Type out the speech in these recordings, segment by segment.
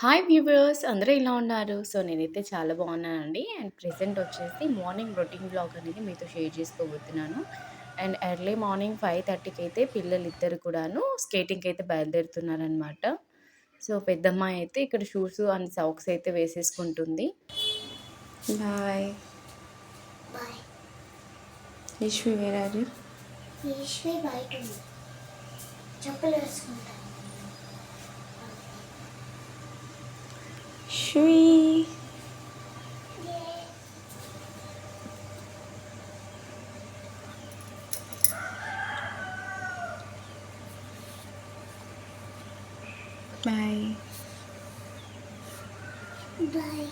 Hi viewers అందరూ ఎలా ఉన్నారు? నేనైతే చాలా బాగున్నానండి. అండ్ ప్రెజెంట్ వచ్చేసి మార్నింగ్ రొటీన్ వ్లాగ్ అనేది మీతో షేర్ చేసుకోబోతున్నాను. అండ్ ఎర్లీ మార్నింగ్ 5:30కి అయితే పిల్లలిద్దరు కూడాను స్కేటింగ్‌కి అయితే బయలుదేరుతున్నారనమాట. పెద్దమ్మాయి అయితే ఇక్కడ షూస్ అండ్ సాక్స్ అయితే వేసేసుకుంటుంది. Bye. Bye. Yashvi where are you? Eshwari బయట ఉంది. చెప్పులు వేసుకుంటాను. Sri. Bye. Bye.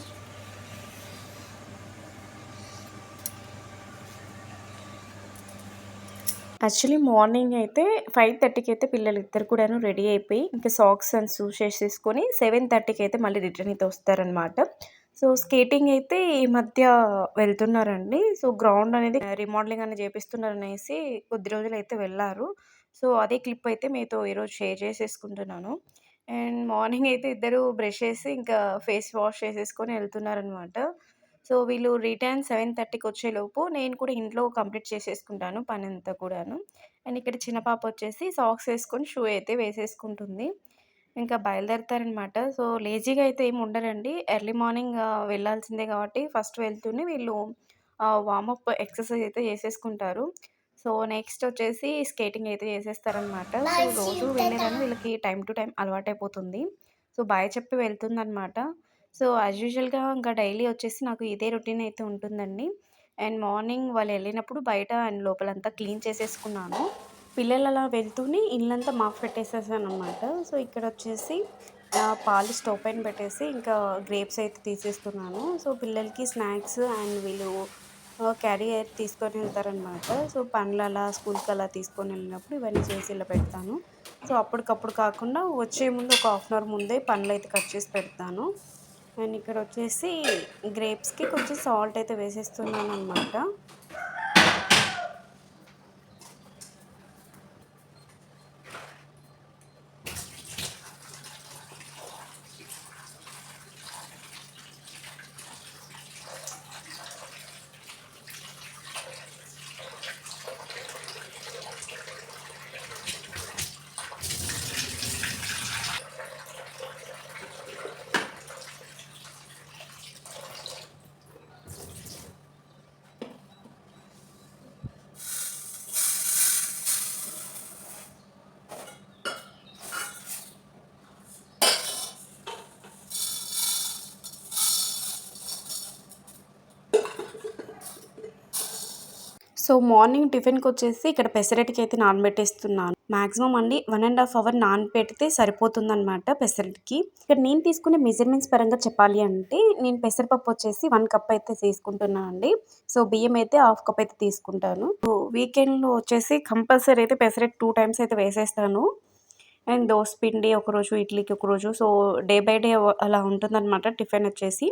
Actually morning అయితే 5:30కి అయితే పిల్లలిద్దరు కూడాను రెడీ అయిపోయి, ఇంకా సాక్స్ అండ్ షూస్ ఏసేసుకొని 7:30కి అయితే మళ్ళీ రిటర్న్ అయితే వస్తారనమాట. స్కేటింగ్ అయితే ఈ మధ్య వెళ్తున్నారండి. గ్రౌండ్ అనేది రీమోడలింగ్ అనేది చేపిస్తున్నారనేసి కొద్ది రోజులైతే వెళ్లారు. అదే క్లిప్ అయితే మీతో ఈరోజు షేర్ చేసేసుకుంటున్నాను. అండ్ మార్నింగ్ అయితే ఇద్దరు బ్రష్ చేసి, ఇంకా ఫేస్ వాష్ చేసేసుకొని ఎళ్తున్నారనమాట. వీళ్ళు రిటర్న్ 7:30కి వచ్చేలోపు నేను కూడా ఇంట్లో కంప్లీట్ చేసేసుకుంటాను పనంతా కూడాను. అండ్ ఇక్కడ చిన్న పాప వచ్చేసి సాక్స్ ఏసుకొని షూ అయితే వేసేసుకుంటుంది. ఇంకా బయలుదేరతారనమాట. లేజీగా అయితే ఏమి ఉండరండి. ఎర్లీ మార్నింగ్ వెళ్ళాల్సిందే కాబట్టి ఫస్ట్ వెళ్తూనే వీళ్ళు వార్మప్ ఎక్సర్సైజ్ అయితే చేసేసుకుంటారు. నెక్స్ట్ వచ్చేసి స్కేటింగ్ అయితే చేసేస్తారనమాట. బాయ్. సీ రోజు యూ టాటా. వెళ్ళేదాన్ని వీళ్ళకి టైమ్ టు టైమ్ అలవాటైపోతుంది. బాయ్ చెప్పి వెళ్తుందనమాట. యాజ్ యూజువల్‌గా ఇంకా డైలీ వచ్చేసి నాకు ఇదే రొటీన్ అయితే ఉంటుందండి. అండ్ మార్నింగ్ వాళ్ళెళ్ళినప్పుడు బయట అండ్ లోపలంతా క్లీన్ చేసేసుకున్నాను. పిల్లలు అలా వెళ్తూనే ఇల్లంతా మాప్ పెట్టేసేసాననమాట. ఇక్కడొచ్చేసి పాలు స్టవ్ పైన పెట్టేసి ఇంకా గ్రేప్స్ అయితే తీసేస్తున్నాను. పిల్లలకి స్నాక్స్ అండ్ వీళ్ళు క్యారియర్ తీసుకొని వెళ్తారనమాట. పండ్లు అలా స్కూల్‌కి అలా తీసుకొని వెళ్ళినప్పుడు ఇవన్నీ చేసి ఇలా పెడతాను. అప్పటికప్పుడు కాకుండా వచ్చే ముందు ఒక హాఫ్ అన్ అవర్ ముందే పండ్లయితే కట్ చేసి పెడతాను. అండ్ ఇక్కడొచ్చేసి గ్రేప్స్‌కి కొంచెం సాల్ట్ అయితే వేసేస్తున్నాననమాట. మార్నింగ్ టిఫిన్‌కొచ్చేసి ఇక్కడ పెసరట్టుకైతే నానబెట్టేస్తున్నాను. మాక్సిమం అండి 1 ½ అవర్ నానబెడితే సరిపోతుందనమాట పెసరట్టుకి. ఇక్కడ నేను తీసుకునే మెజర్‌మెంట్స్ పరంగా చెప్పాలి అంటే, నేను పెసరపప్పు వచ్చేసి 1 కప్ అయితే తీసుకుంటున్నానండి. బియ్యం అయితే హాఫ్ కప్ అయితే తీసుకుంటాను. వీకెండ్‌లో వచ్చేసి కంపల్సరీ అయితే పెసరట్టు 2 టైమ్స్ అయితే వేసేస్తాను. అండ్ దోస పిండి ఒకరోజు, ఇడ్లీకి ఒకరోజు. డే బై డే అలా ఉంటుందనమాట టిఫిన్ వచ్చేసి.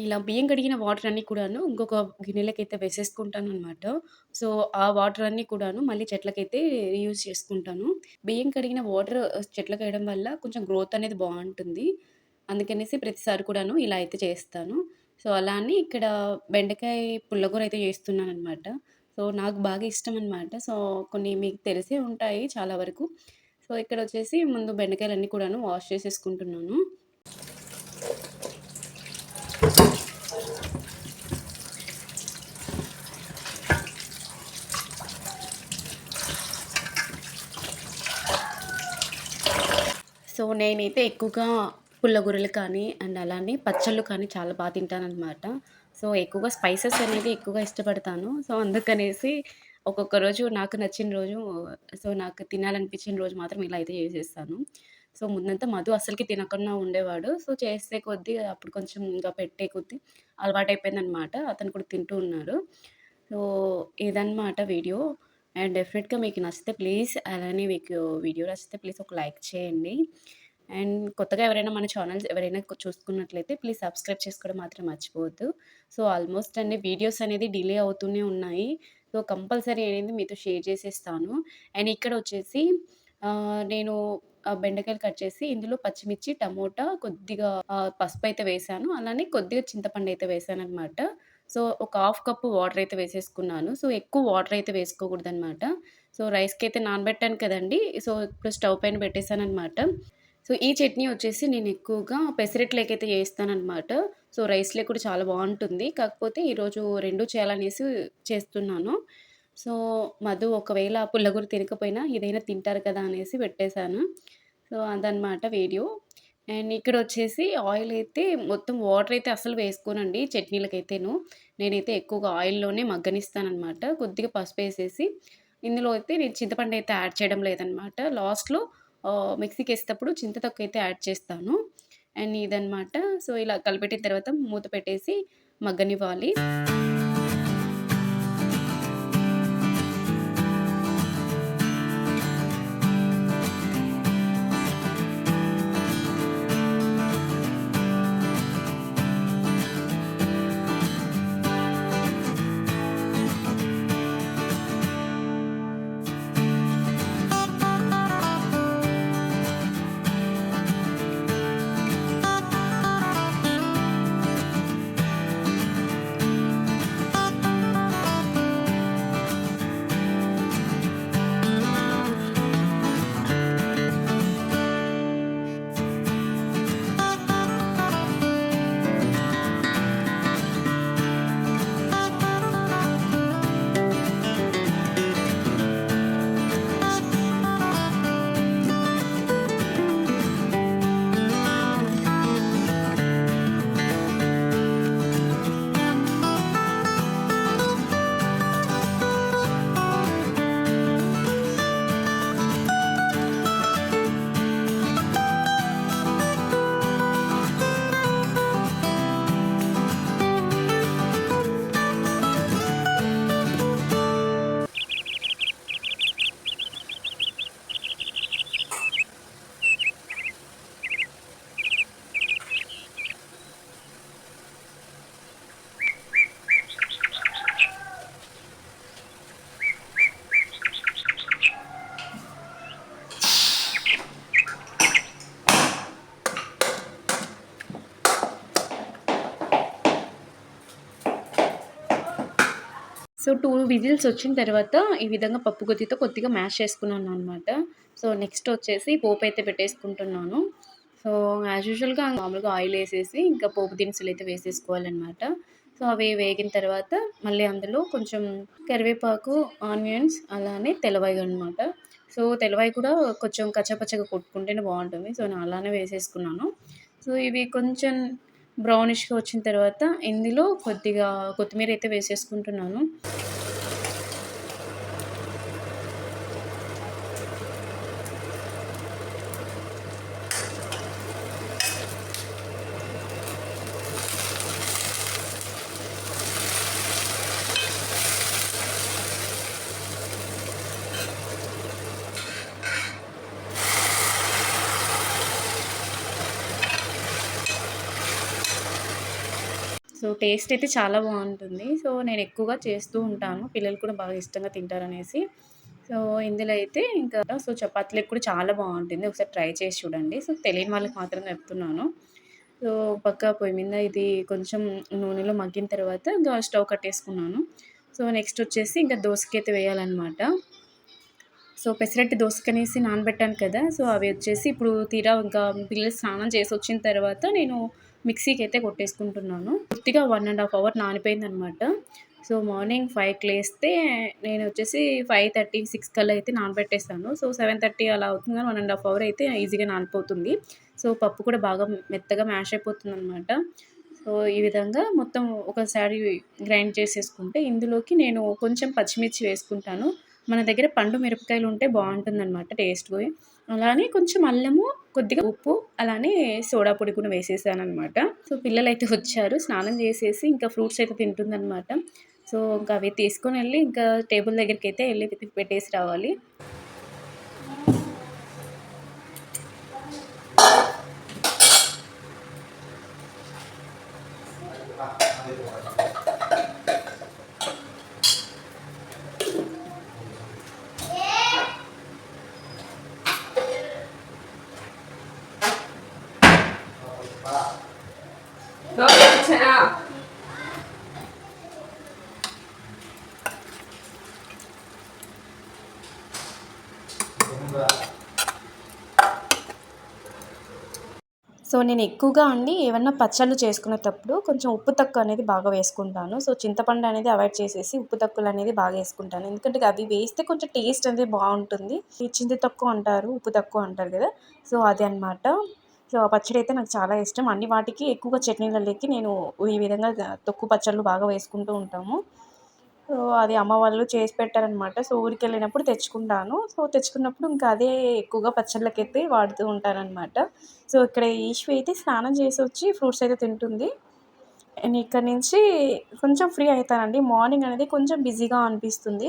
ఇలా బియ్యం కడిగిన వాటర్ అన్నీ కూడాను ఇంకొక గిన్నెలకైతే వేసేసుకుంటాననమాట. ఆ వాటర్ అన్నీ కూడాను మళ్ళీ చెట్లకైతే రీయూజ్ చేసుకుంటాను. బియ్యం కడిగిన వాటర్ చెట్లకేయడం వల్ల కొంచెం గ్రోత్ అనేది బావుంటుంది. అందుకనేసి ప్రతిసారి కూడాను ఇలా అయితే చేస్తాను. సో, అలా అని ఇక్కడ బెండకాయ పుల్లగూర అయితే చేస్తున్నాననమాట. సో, నాకు బాగా ఇష్టమనమాట. సో, కొన్ని మీకు తెలిసే ఉంటాయి చాలా వరకు. సో, ఇక్కడొచ్చేసి ముందు బెండకాయలన్నీ కూడాను వాష్ చేసేసుకుంటున్నాను. సో, నేనైతే ఎక్కువగా పుల్లగూరలు కానీ, అండ్ అలానే పచ్చళ్ళు కానీ చాలా తింటాననమాట. సో, ఎక్కువగా స్పైసెస్ అనేది ఎక్కువగా ఇష్టపడతాను. సో, అందుకనేసి ఒక్కొక్క రోజు నాకు నచ్చిన రోజు నాకు తినాలనిపించిన రోజు మాత్రం ఇలా అయితే చేసేస్తాను. సో, ముందంతా మధు అస్సలకి తినకుండా ఉండేవాడు. సో, చేసే కొద్దీ అప్పుడు కొంచెం ఇంకా పెట్టే కొద్దీ అలవాటయిపోయిందనమాట. అతను కూడా తింటూ ఉన్నాడు. సో, ఇదనమాట వీడియో. అండ్ డెఫినెట్‌గా మీకు నచ్చితే ప్లీజ్ అలానే మీకు వీడియో నచ్చితే ప్లీజ్ ఒక లైక్ చేయండి. అండ్ కొత్తగా ఎవరైనా మన ఛానల్స్ ఎవరైనా చూస్తున్నట్లయితే ప్లీజ్ సబ్స్క్రైబ్ చేసుకోవడం మాత్రం మర్చిపోవద్దు. సో, ఆల్మోస్ట్ అన్ని వీడియోస్ అనేది డిలే అవుతూనే ఉన్నాయి. సో, కంపల్సరీ అనేది మీతో షేర్ చేసేస్తాను. అండ్ ఇక్కడొచ్చేసి నేను బెండకాయలు కట్ చేసి ఇందులో పచ్చిమిర్చి, టమోటా, కొద్దిగా పసుపయితే వేశాను. అలానే కొద్దిగా చింతపండయితే వేశాననమాట. సో, ఒక హాఫ్ కప్పు వాటరయితే వేసేసుకున్నాను. సో, ఎక్కువ వాటరయితే వేసుకోకూడదనమాట. సో, రైస్‌కైతే నానబెట్టాను కదండీ! సో, ఇప్పుడు స్టవ్ పైన పెట్టేసాననమాట. సో, ఈ చట్నీ వచ్చేసి నేను ఎక్కువగా పెసరట్లేకైతే చేస్తాననమాట. సో, రైస్‌లో కూడా చాలా బావుంటుంది. కాకపోతే ఈరోజు 2 చేయాలనేసి చేస్తున్నాను. సో, మధు ఒకవేళ పుల్లగూర తినకపోయినా ఇదైనా తింటారు కదా! అనేసి పెట్టేశాను. సో, అదనమాట వీడియో. అండ్ ఇక్కడొచ్చేసి ఆయిలయితే మొత్తం వాటరయితే అస్సలు వేసుకోనండి చట్నీలకైతేను. నేనైతే ఎక్కువగా ఆయిల్‌లోనే మగ్గనిస్తాననమాట. కొద్దిగా పసుపేసేసి, ఇందులో అయితే నేను చింతపండయితే యాడ్ చేయడం లేదనమాట. లాస్ట్‌లో మిక్సీకేసేటప్పుడు చింత తొక్కయితే యాడ్ చేస్తాను. అండ్ ఇదనమాట. సో, ఇలా కలిపెట్టిన తర్వాత మూత పెట్టేసి మగ్గనివ్వాలి. సో, 2 విజిల్స్ వచ్చిన తర్వాత ఈ విధంగా పప్పు గుత్తితో కొద్దిగా మ్యాష్ చేసుకున్నాననమాట. సో, నెక్స్ట్ వచ్చేసి పోపైతే పెట్టేసుకుంటున్నాను. సో, యాజ్ యూజువల్‌గా మామూలుగా ఆయిలేసేసి ఇంకా పోపు దినుసులైతే వేసేసుకోవాలనమాట. సో, అవి వేగిన తర్వాత మళ్ళీ అందులో కొంచెం కరివేపాకు, ఆనియన్స్ అలానే తెల్లవాయి అనమాట. సో, తెల్లవాయి కూడా కొంచెం కచ్చాపచ్చాగా కొట్టుకుంటేనే బావుంటుంది. సో, నేను అలానే వేసేసుకున్నాను. సో, ఇవి కొంచెం బ్రౌనిష్‌గా వచ్చిన తర్వాత ఇందులో కొద్దిగా కొత్తిమీరైతే వేసేసుకుంటున్నాను. సో, టేస్ట్ అయితే చాలా బావుంటుంది. సో, నేను ఎక్కువగా చేస్తూ ఉంటాను. పిల్లలు కూడా బాగా ఇష్టంగా తింటారనేసి. సో, ఇందులో అయితే ఇంకా చపాతీలకు కూడా చాలా బావుంటుంది. ఒకసారి ట్రై చేసి చూడండి. సో, తెలియని వాళ్ళకి మాత్రం చెప్తున్నాను. సో, పక్కా పొయ్యి మీద ఇది కొంచెం నూనెలో మగ్గిన తర్వాత ఇంక స్టవ్ కట్టేసుకున్నాను. సో, నెక్స్ట్ వచ్చేసి ఇంక దోసకైతే వేయాలనమాట. సో, పెసరట్టు దోసకనేసి నానబెట్టాను కదా! సో, అవి వచ్చేసి ఇప్పుడు తీరా ఇంకా పిల్లలు స్నానం చేసొచ్చిన తర్వాత నేను మిక్సీకైతే కొట్టేసుకుంటున్నాను. పూర్తిగా 1 ½ అవర్ నానిపోయిందనమాట. సో, మార్నింగ్ 5కి లేస్తే నేనొచ్చేసి 5:30, 6 కల్లా అయితే నానబెట్టేస్తాను. సో, 7:30 అలా అవుతుంది గానీ 1 ½ అవర్ అయితే ఈజీగా నానిపోతుంది. సో, పప్పు కూడా బాగా మెత్తగా మ్యాష్ అయిపోతుందనమాట. సో, ఈ విధంగా మొత్తం ఒకసారి గ్రైండ్ చేసేసుకుంటే ఇందులోకి నేను కొంచెం పచ్చిమిర్చి వేసుకుంటాను. మన దగ్గర పండు మిరపకాయలుంటే బావుంటుందనమాట టేస్ట్‌గా. అలానే కొంచెం అల్లము, కొద్దిగా ఉప్పు, అలానే సోడా పొడి కూడా వేసేసాననమాట. సో, పిల్లలైతే వచ్చారు. స్నానం చేసేసి ఇంకా ఫ్రూట్స్ అయితే తింటుందనమాట. సో, ఇంక అవి తీసుకొనెళ్ళి ఇంకా టేబుల్ దగ్గరికైతే ఎళ్లి పెట్టేసి రావాలి. సో, నేను ఎక్కువగా అండి ఏవన్నా పచ్చళ్ళు చేసుకునేటప్పుడు కొంచెం ఉప్పు తక్కువ అనేది బాగా వేసుకుంటాను. సో, చింతపండు అనేది అవాయిడ్ చేసేసి ఉప్పు తక్కువలనేది బాగా ఏసుకుంటాను. ఎందుకంటే అవి వేస్తే కొంచెం టేస్ట్ అనేది బావుంటుంది. ఈ చింత తక్కువ అంటారు, ఉప్పు తక్కువ అంటారు గదా! సో, అది అనమాట. సో, ఆ పచ్చడైతే నాకు చాలా ఇష్టం. అన్ని వాటికి ఎక్కువగా చట్నీలలోకి నేను ఈ విధంగా తొక్కు పచ్చళ్ళు బాగా వేసుకుంటూ ఉంటాము. సో, అది అమ్మ వాళ్ళు చేసి పెట్టారనమాట. సో, ఊరికెళ్ళినప్పుడు తెచ్చుకుంటాను. సో, తెచ్చుకున్నప్పుడు ఇంకా అదే ఎక్కువగా పచ్చళ్ళకైతే వాడుతూ ఉంటాననమాట. సో, ఇక్కడ ఈశ్వి అయితే స్నానం చేసొచ్చి ఫ్రూట్స్ అయితే తింటుంది. నేను ఇక్కడి నుంచి కొంచెం ఫ్రీ అయితానండి. మార్నింగ్ అనేది కొంచెం బిజీగా అనిపిస్తుంది.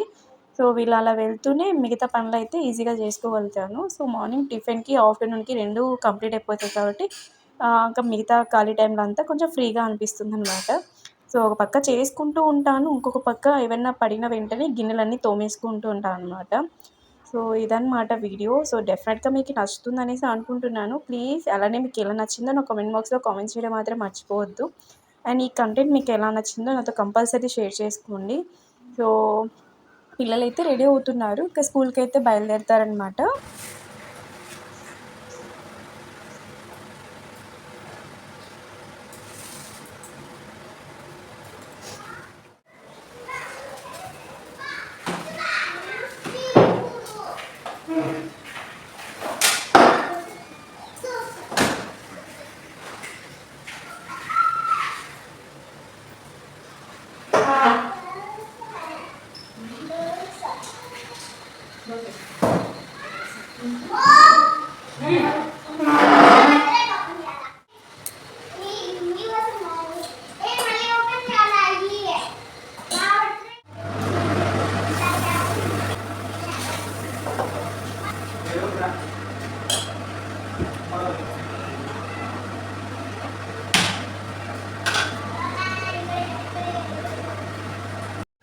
సో, వీళ్ళు అలా వెళ్తూనే మిగతా పనులైతే ఈజీగా చేసుకోగలుగుతాను. సో, మార్నింగ్ టిఫిన్‌కి, ఆఫ్టర్‌నూన్‌కి 2 కంప్లీట్ అయిపోతాయి కాబట్టి ఇంకా మిగతా ఖాళీ టైంలో అంతా కొంచెం ఫ్రీగా అనిపిస్తుందనమాట. సో, ఒక పక్క చేసుకుంటూ ఉంటాను. ఇంకొక పక్క ఏవన్నా పడిన వెంటనే గిన్నెలన్నీ తోమేసుకుంటూ ఉంటాననమాట. సో, ఇదనమాట వీడియో. సో, డెఫినెట్‌గా మీకు నచ్చుతుందనేసి అనుకుంటున్నాను. ప్లీజ్ అలానే మీకెలా నచ్చిందో నా కామెంట్ బాక్స్‌లో కామెంట్ చేయడం మాత్రం మర్చిపోవద్దు. అండ్ ఈ కంటెంట్ మీకెలా నచ్చిందో నాతో కంపల్సరీ షేర్ చేసుకోండి. సో, పిల్లలైతే రెడీ అవుతున్నారు. ఇంకా స్కూల్‌కైతే బయలుదేరుతారనమాట.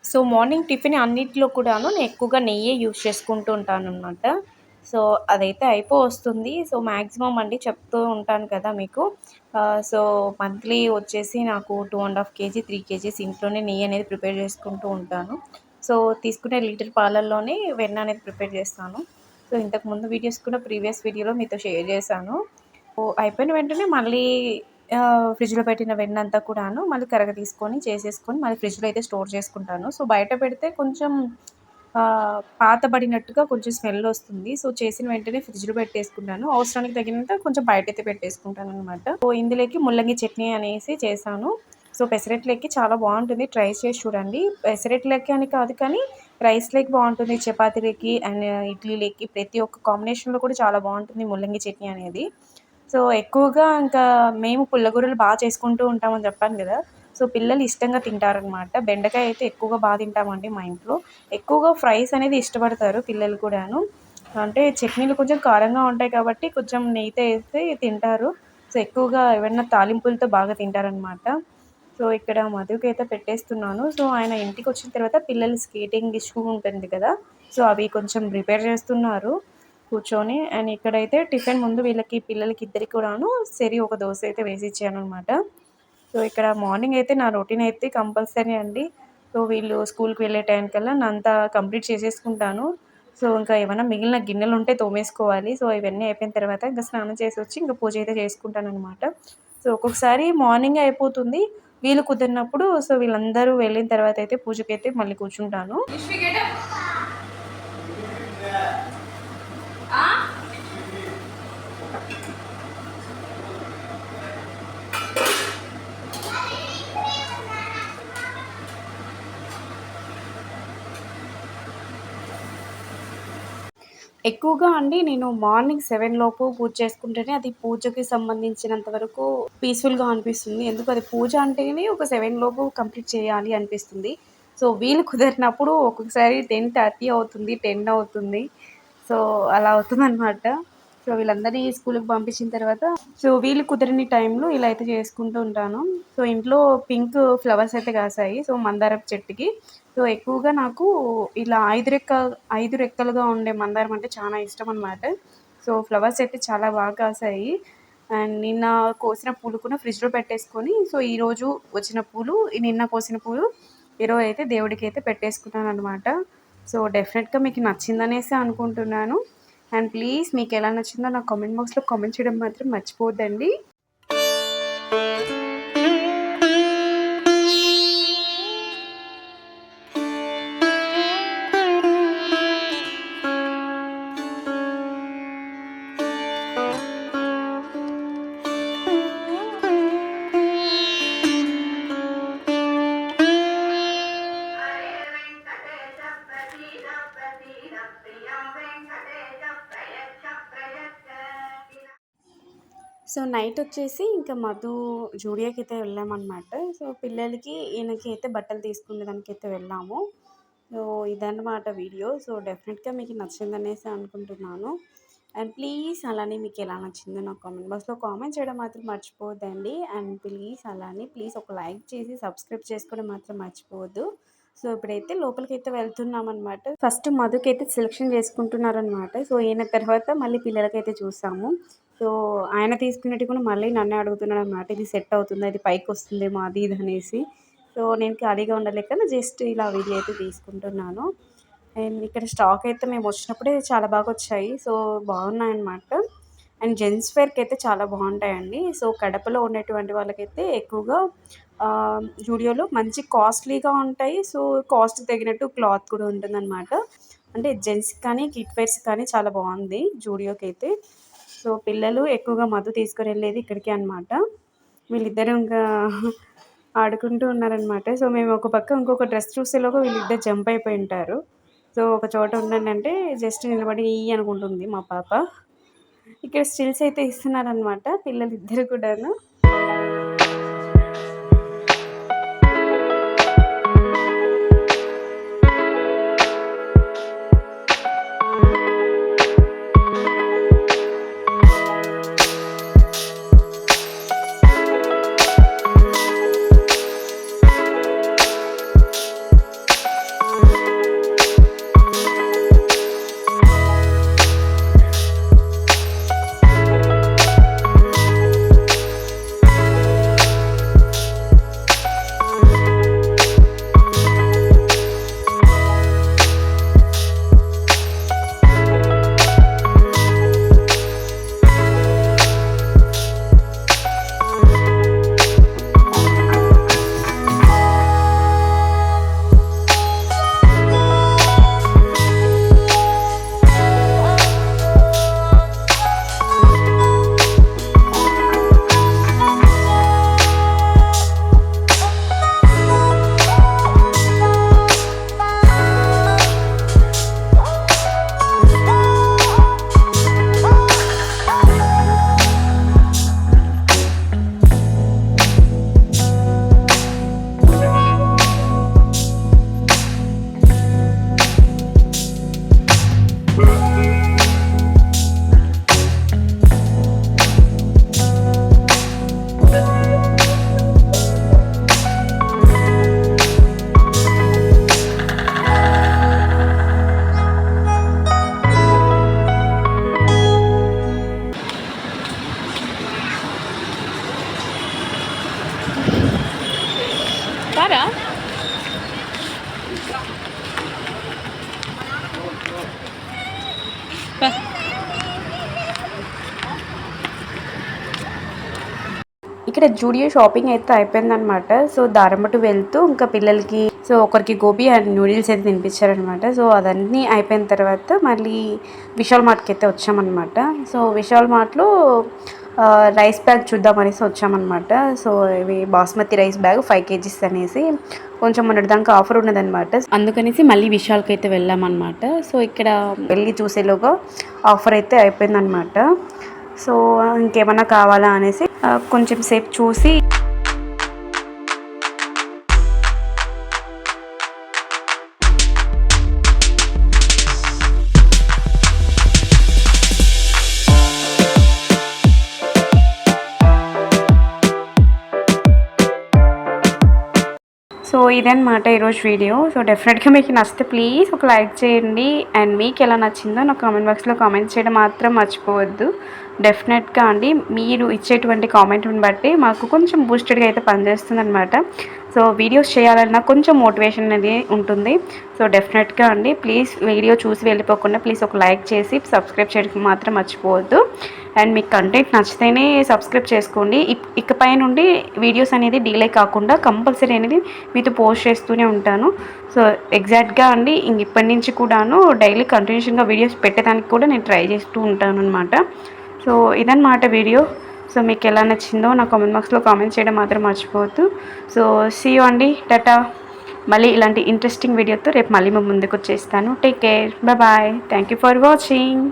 సో, మార్నింగ్ టిఫిన్ అన్నిట్లో కూడాను నేను ఎక్కువగా నెయ్యే యూజ్ చేసుకుంటూ ఉంటాననమాట. సో, అదైతే వస్తుంది. సో, మాక్సిమం అండి చెప్తూ ఉంటాను కదా మీకు. సో, మంత్లీ వచ్చేసి నాకు 2 ½ కేజీ, 3 కేజీస్ ఇంట్లోనే నెయ్యి అనేది ప్రిపేర్ చేసుకుంటూ ఉంటాను. సో, తీసుకునే లీటర్ పాలల్లోనే వెన్న అనేది ప్రిపేర్ చేస్తాను. సో, ఇంతకుముందు వీడియోస్ కూడా ప్రీవియస్ వీడియోలో మీతో షేర్ చేశాను. అయిపోయిన వెంటనే మళ్ళీ ఫ్రిడ్జ్‌లో పెట్టిన వెన్నంతా కూడాను మళ్ళీ కరగతీసుకొని చేసేసుకొని మళ్ళీ ఫ్రిడ్జ్‌లో అయితే స్టోర్ చేసుకుంటాను. సో, బయట పెడితే కొంచెం పాతబడినట్టుగా కొంచెం స్మెల్లొస్తుంది. సో, చేసిన వెంటనే ఫ్రిడ్జ్‌లో పెట్టేసుకుంటాను. అవసరానికి తగినంత కొంచెం బయటైతే పెట్టేసుకుంటాననమాట. సో, ఇందులోకి ముల్లంగి చట్నీ అనేసి చేశాను. సో, పెసరట్లకి చాలా బావుంటుంది. ట్రై చేసి చూడండి. పెసరట్లకి అని కాదు కానీ రైస్‌లోకి బావుంటుంది. చపాతీలకి అండ్ ఇడ్లీలకి ప్రతి ఒక్క కాంబినేషన్‌లో కూడా చాలా బావుంటుంది ముల్లంగి చట్నీ అనేది. సో, ఎక్కువగా ఇంకా మేము పుల్లగూరలు చేసుకుంటూ ఉంటామని చెప్పాను గదా! సో, పిల్లలు ఇష్టంగా తింటారనమాట. బెండకాయ అయితే ఎక్కువగా తింటామండి మా ఇంట్లో. ఎక్కువగా ఫ్రైస్ అనేది ఇష్టపడతారు పిల్లలు కూడాను. అంటే చట్నీలు కొంచెం కారంగా ఉంటాయి కాబట్టి కొంచెం నెయ్యితో ఏసి తింటారు. సో, ఎక్కువగా ఏవన్నా తాలింపులతో బాగా తింటారనమాట. సో, ఇక్కడ మధుకైతే పెట్టేస్తున్నాను. సో, ఆయన ఇంటికొచ్చిన తర్వాత పిల్లలు స్కేటింగ్ షూ ఉంటుంది కదా! సో, అవి కొంచెం ప్రిపేర్ చేస్తున్నారు. కూర్చొని. అండ్ ఇక్కడైతే టిఫిన్ ముందు వీళ్ళకి పిల్లలకి ఇద్దరికి కూడాను ఒక దోస అయితే వేసి ఇచ్చాననమాట. సో ఇక్కడ మార్నింగ్ అయితే నా రొటీన్ అయితే కంపల్సరీ అండి. సో వీళ్ళు స్కూల్‌కి వెళ్ళే టైంకల్లా నాదంతా కంప్లీట్ చేసేసుకుంటాను. సో ఇంకా ఏమన్నా మిగిలిన గిన్నెలుంటే తోమేసుకోవాలి. సో ఇవన్నీ అయిపోయిన తర్వాత ఇంక స్నానం చేసొచ్చి ఇంక పూజ అయితే చేసుకుంటాననమాట. సో ఒక్కొక్కసారి మార్నింగే అయిపోతుంది. వీలు కుదిరినప్పుడు సో వీళ్ళందరూ వెళ్ళిన తర్వాత అయితే పూజకైతే మళ్ళీ కూర్చుంటాను. ఎక్కువగా అండి నేను మార్నింగ్ 7 లోపు పూజ చేసుకుంటేనే అది పూజకి సంబంధించినంత వరకు పీస్‌ఫుల్‌గా అనిపిస్తుంది. ఎందుకు అది పూజ అంటేనే ఒక 7 లోపు కంప్లీట్ చేయాలి అనిపిస్తుంది. సో వీలు కుదిరినప్పుడు ఒక్కొక్కసారి 10:30 అవుతుంది, 10 అవుతుంది. సో అలా అవుతుందనమాట. సో వీళ్ళందరినీ స్కూలుకి పంపించిన తర్వాత సో వీలు కుదిరని టైంలో ఇలా అయితే చేసుకుంటూ ఉంటాను. సో ఇంట్లో పింక్ ఫ్లవర్స్ అయితే కాసాయి. సో మందారపు చెట్టుకి. సో ఎక్కువగా నాకు ఇలా 5 రెక్కలుగా ఉండే మందారం అంటే చాలా ఇష్టం అనమాట. సో ఫ్లవర్స్ అయితే చాలా బాగా కాసాయి. అండ్ నిన్న కోసిన పూలు కూడా ఫ్రిడ్జ్‌లో పెట్టేసుకొని సో ఈరోజు వచ్చిన పూలు, నిన్న కోసిన పూలు ఈరోజు అయితే దేవుడికైతే పెట్టేసుకున్నాననమాట. సో డెఫినెట్‌గా మీకు నచ్చిందనేసి అనుకుంటున్నాను. అండ్ ప్లీజ్ మీకెలా నచ్చిందో నాకు కామెంట్ బాక్స్‌లో కామెంట్ చేయడం మాత్రం మర్చిపోవద్దండి. సో నైట్ వచ్చేసి ఇంకా మధు జూడియోకైతే వెళ్ళామనమాట. సో పిల్లలకి, ఈయనకి అయితే బట్టలు తీసుకునేదానికైతే వెళ్ళాము. సో ఇదన్నమాట వీడియో. సో డెఫినెట్‌గా మీకు నచ్చిందనేసి అనుకుంటున్నాను. అండ్ ప్లీజ్ అలానే మీకు ఎలా నచ్చిందో నాకు కామెంట్ బాక్స్‌లో కామెంట్ చేయడం మాత్రం మర్చిపోవద్దండి. అండ్ ప్లీజ్ ఒక లైక్ చేసి సబ్స్క్రైబ్ చేసుకోవడం మాత్రం మర్చిపోవద్దు. సో ఇప్పుడైతే లోపలికైతే వెళ్తున్నామనమాట. ఫస్ట్ మధుకైతే సెలెక్షన్ చేసుకుంటున్నారనమాట. సో ఈయన తర్వాత మళ్ళీ పిల్లలకైతే చూసాము. సో ఆయన తీసుకునేటివి కూడా మళ్ళీ నన్నే అడుగుతున్నాడనమాట. ఇది సెట్ అవుతుందా? ఇది పైకొస్తుందేమో అది ఇది అనేసి. సో నేను ఖాళీగా ఉండలేక జస్ట్ ఇలా వీడియో అయితే తీసుకుంటున్నాను. అండ్ ఇక్కడ స్టాక్ అయితే మేము వచ్చినప్పుడే చాలా బాగా వచ్చాయి. సో బాగున్నాయన్నమాట. అండ్ జెంట్స్ వేర్‌కి అయితే చాలా బాగుంటాయండి. సో కడపలో ఉన్నటువంటి వాళ్ళకైతే ఎక్కువగా జూడియోలో మంచి కాస్ట్లీగా ఉంటాయి. సో కాస్ట్‌కి తగినట్టు క్లాత్ కూడా ఉంటుందన్నమాట. అంటే జెంట్స్‌కి కానీ, కిడ్ వేర్స్ కానీ చాలా బాగుంది జూడియోకైతే. సో పిల్లలు ఎక్కువగా మధు తీసుకొని వెళ్ళేది ఇక్కడికే అనమాట. వీళ్ళిద్దరూ ఇంకా ఆడుకుంటూ ఉన్నారనమాట. సో మేము ఒక పక్క ఇంకొక డ్రెస్ చూసేలోగా వీళ్ళిద్దరు జంప్ అయిపోయి ఉంటారు. సో ఒక చోట ఉండండి అంటే జస్ట్ నిలబడి ఈ అనుకుంటుంది మా పాప. ఇక్కడ స్టిల్స్ అయితే ఇస్తున్నారనమాట పిల్లలిద్దరు కూడాను. ఇక్కడ జూడియో షాపింగ్ అయితే అయిపోయిందనమాట. సో దారంబటు వెళ్తూ ఇంకా పిల్లలకి సో ఒకరికి గోబీ అండ్ నూడిల్స్ అయితే తినిపించారనమాట. సో అదన్నీ అయిపోయిన తర్వాత మళ్ళీ విశాల్ మార్ట్కి అయితే వచ్చామన్నమాట. సో విశాల్ మార్ట్లో రైస్ బ్యాగ్ చూద్దాం అనేసి వచ్చామన్నమాట. సో ఇవి బాస్మతి రైస్ బ్యాగ్ 5 kgs అనేసి కొంచెం మొన్నటిదాకా ఆఫర్ ఉన్నదనమాట. అందుకనేసి మళ్ళీ విశాల్కి అయితే వెళ్ళామన్నమాట. సో ఇక్కడ వెళ్ళి చూసేలోగా ఆఫర్ అయితే అయిపోయిందనమాట. సో ఇంకేమన్నా కావాలా అనేసి కొంచెం సేపు చూసి సో ఇదన్నమాట ఈరోజు వీడియో. సో డెఫినెట్గా మీకు నచ్చితే ప్లీజ్ ఒక లైక్ చేయండి. అండ్ మీకు ఎలా నచ్చిందో నాకు కామెంట్ బాక్స్లో కామెంట్ చేయడం మాత్రం మర్చిపోవద్దు. డెఫినెట్గా అండి మీరు ఇచ్చేటువంటి కామెంట్ని బట్టి మాకు కొంచెం బూస్టెడ్గా అయితే పనిచేస్తుంది అనమాట. సో వీడియోస్ చేయాలన్నా కొంచెం మోటివేషన్ అనేది ఉంటుంది. సో డెఫినెట్గా అండి ప్లీజ్ వీడియో చూసి వెళ్ళిపోకుండా ప్లీజ్ ఒక లైక్ చేసి సబ్స్క్రైబ్ చేయడం మాత్రం మర్చిపోవద్దు. అండ్ మీకు కంటెంట్ నచ్చితేనే సబ్స్క్రైబ్ చేసుకోండి. ఇకపై నుండి వీడియోస్ అనేది డిలే కాకుండా కంపల్సరీ అనేది మీతో పోస్ట్ చేస్తూనే ఉంటాను. సో ఎగ్జాక్ట్గా అండి ఇప్పటి నుంచి కూడాను డైలీ కంటిన్యూషన్గా వీడియోస్ పెట్టడానికి కూడా నేను ట్రై చేస్తూ ఉంటాను అనమాట. సో ఇదన్నమాట వీడియో. సో మీకు ఎలా నచ్చిందో నా కామెంట్ బాక్స్లో కామెంట్ చేయడం మాత్రం మర్చిపోవద్దు. సో సీ యూ అండి, టాటా. మళ్ళీ ఇలాంటి ఇంట్రెస్టింగ్ వీడియోతో రేపు మళ్ళీ ముందుకు వచ్చేస్తాను. Take care, bye. Thank you for watching.